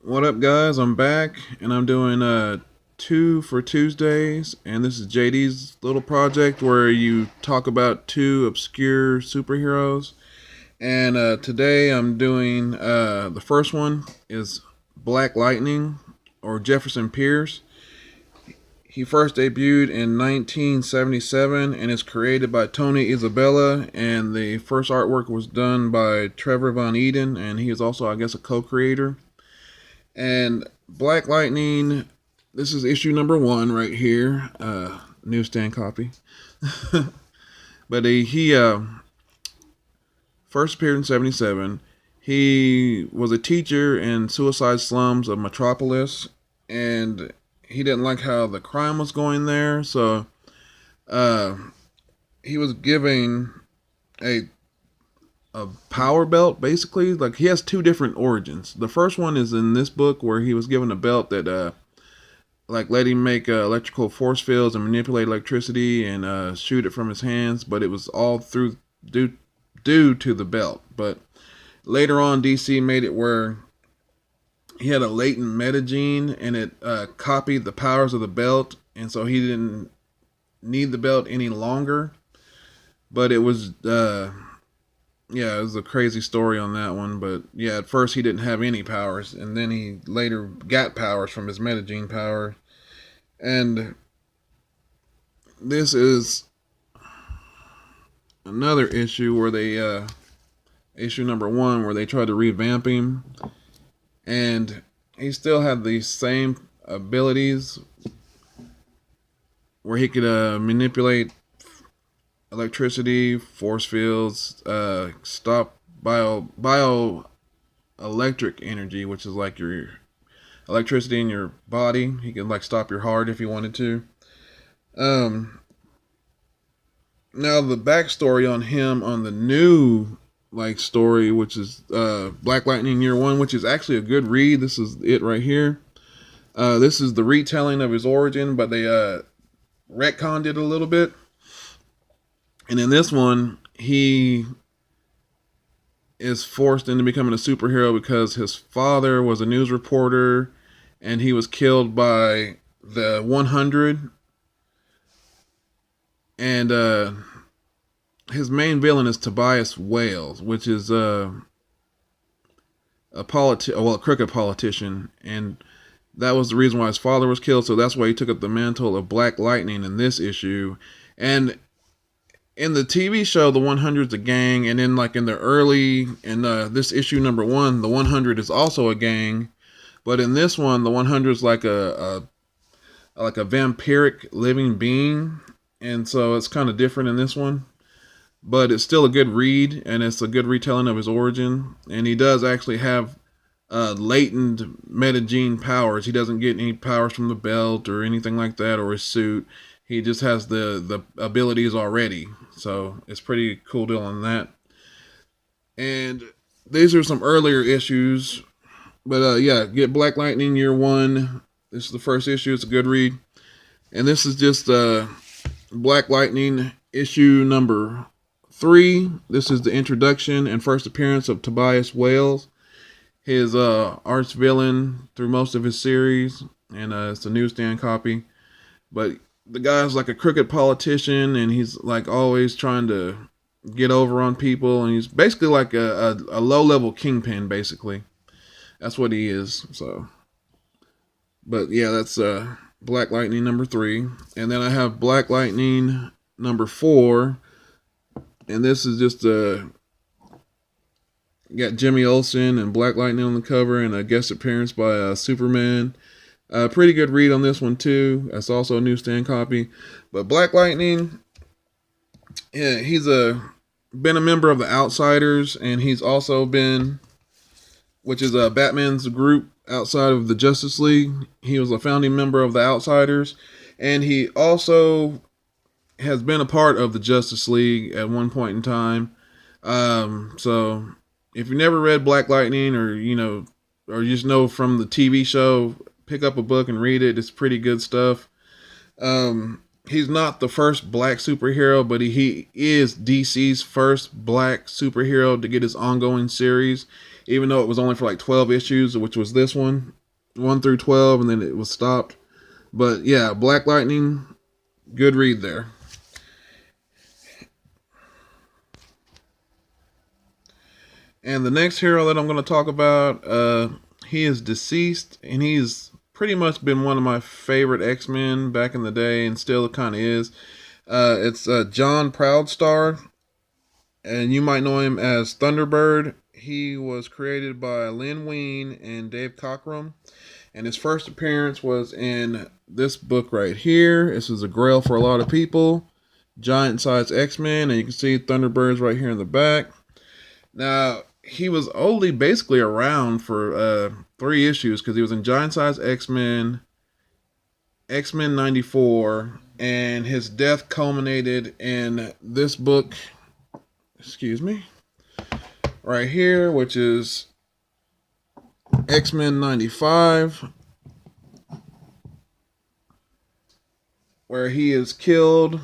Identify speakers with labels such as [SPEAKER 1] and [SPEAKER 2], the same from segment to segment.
[SPEAKER 1] What up, guys? I'm back, and I'm doing two for Tuesdays, and this is JD's little project where you talk about two obscure superheroes. And today I'm doing the first one is Black Lightning, or Jefferson Pierce. He first debuted in 1977 and is created by Tony Isabella, and the first artwork was done by Trevor Von Eden, and he is also, I guess, a co-creator. And Black Lightning, this is issue number 1 right here, newsstand copy. But he first appeared in 77. He was a teacher in suicide slums of Metropolis, and he didn't like how the crime was going there, so he was giving a power belt, basically. Like, he has two different origins. The first one is in this book, where he was given a belt that like let him make electrical force fields and manipulate electricity and shoot it from his hands, but it was all due to the belt. But later on, DC made it where he had a latent meta gene, and it copied the powers of the belt, and so he didn't need the belt any longer. But it was yeah, it was a crazy story on that one. But yeah, at first he didn't have any powers, and then he later got powers from his metagene power. And this is another issue where they, issue number 1, where they tried to revamp him. And he still had the same abilities, where he could manipulate electricity, force fields, stop bio electric energy, which is like your electricity in your body. He could like stop your heart if he wanted to. Now the backstory on him on the new story, which is Black Lightning Year 1, which is actually a good read. This is it right here. This is the retelling of his origin, but they retconned it a little bit. And in this one, he is forced into becoming a superhero because his father was a news reporter, and he was killed by the 100. And his main villain is Tobias Wales, which is a crooked politician, and that was the reason why his father was killed. So that's why he took up the mantle of Black Lightning in this issue. And in the TV show, the 100's a gang, and then in this issue number 1, the 100 is also a gang. But in this one, the 100 is like a vampiric living being, and so it's kind of different in this one. But it's still a good read, and it's a good retelling of his origin. And he does actually have latent metagene powers. He doesn't get any powers from the belt or anything like that, or his suit. He just has the abilities already. So it's pretty cool deal on that. And these are some earlier issues. But yeah, get Black Lightning Year 1. This is the first issue. It's a good read. And this is just Black Lightning issue number 3. This is the introduction and first appearance of Tobias Wales, his arch villain through most of his series. And it's a newsstand copy. But the guy's like a crooked politician, and he's like always trying to get over on people, and he's basically like a low-level kingpin, basically. That's what he is. So, but yeah, that's Black Lightning number 3. And then I have Black Lightning number 4, and this is just got Jimmy Olsen and Black Lightning on the cover, and a guest appearance by Superman. Pretty good read on this one too. That's also a newsstand copy. But Black Lightning, yeah, he's been a member of the Outsiders, and he's also been, which is Batman's group outside of the Justice League. He was a founding member of the Outsiders, and he also has been a part of the Justice League at one point in time. So if you never read Black Lightning, or or you just know from the TV show, pick up a book and read it. It's pretty good stuff. He's not the first black superhero, but he is DC's first black superhero to get his ongoing series, even though it was only for like 12 issues, which was this one. 1 through 12, and then it was stopped. But yeah, Black Lightning, good read there. And the next hero that I'm going to talk about, he is deceased, and he's pretty much been one of my favorite X-Men back in the day, and still kind of is. It's John Proudstar, and you might know him as Thunderbird. He was created by Len Wein and Dave Cockrum, and his first appearance was in this book right here. This is a grail for a lot of people. Giant size X-Men, and you can see Thunderbirds right here in the back. Now, he was only basically around for 3 issues because he was in Giant Size X-Men, X-Men 94, and his death culminated in this book, excuse me, right here, which is X-Men 95, where he is killed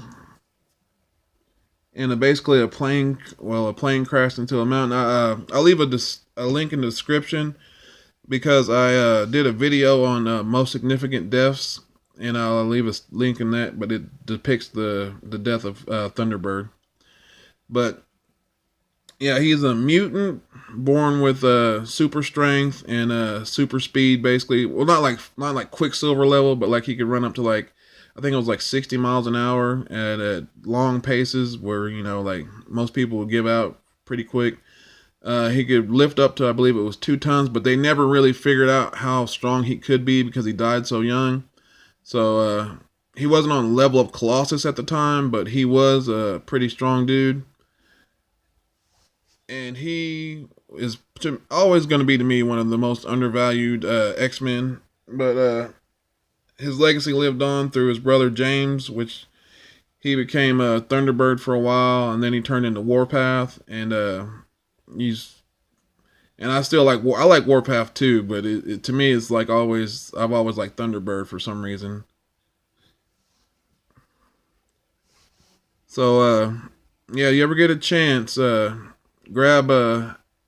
[SPEAKER 1] in basically a plane crashed into a mountain. I'll leave a link in the description because I did a video on most significant deaths, and I'll leave a link in that, but it depicts the death of Thunderbird. But yeah, he's a mutant born with super strength and super speed, basically. Well, not like Quicksilver level, but like he could run up to like, I think it was like 60 miles an hour at long paces where, like most people would give out pretty quick. He could lift up to, I believe it was 2 tons, but they never really figured out how strong he could be because he died so young. So he wasn't on the level of Colossus at the time, but he was a pretty strong dude. And he is always going to be, to me, one of the most undervalued X-Men. But his legacy lived on through his brother James, which he became a Thunderbird for a while, and then he turned into Warpath, and I still like Warpath too, but it to me it's like I've always liked Thunderbird for some reason. So yeah, you ever get a chance, grab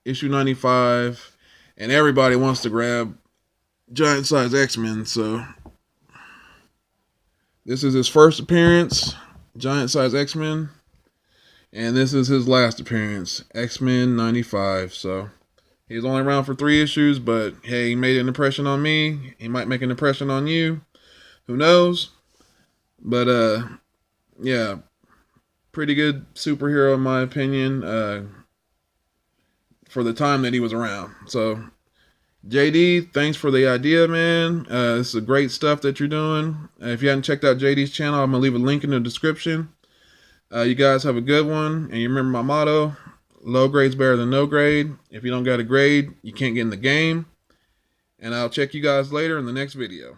[SPEAKER 1] issue 95, and everybody wants to grab Giant Size X-Men, so this is his first appearance, Giant Size X-Men, and this is his last appearance, X-Men 95. So he's only around for 3 issues, but hey, he made an impression on me. He might make an impression on you. Who knows? But yeah, pretty good superhero in my opinion, for the time that he was around. So JD, thanks for the idea, man. This is great stuff that you're doing. If you haven't checked out JD's channel, I'm going to leave a link in the description. You guys have a good one. And you remember my motto, low grade's better than no grade. If you don't got a grade, you can't get in the game. And I'll check you guys later in the next video.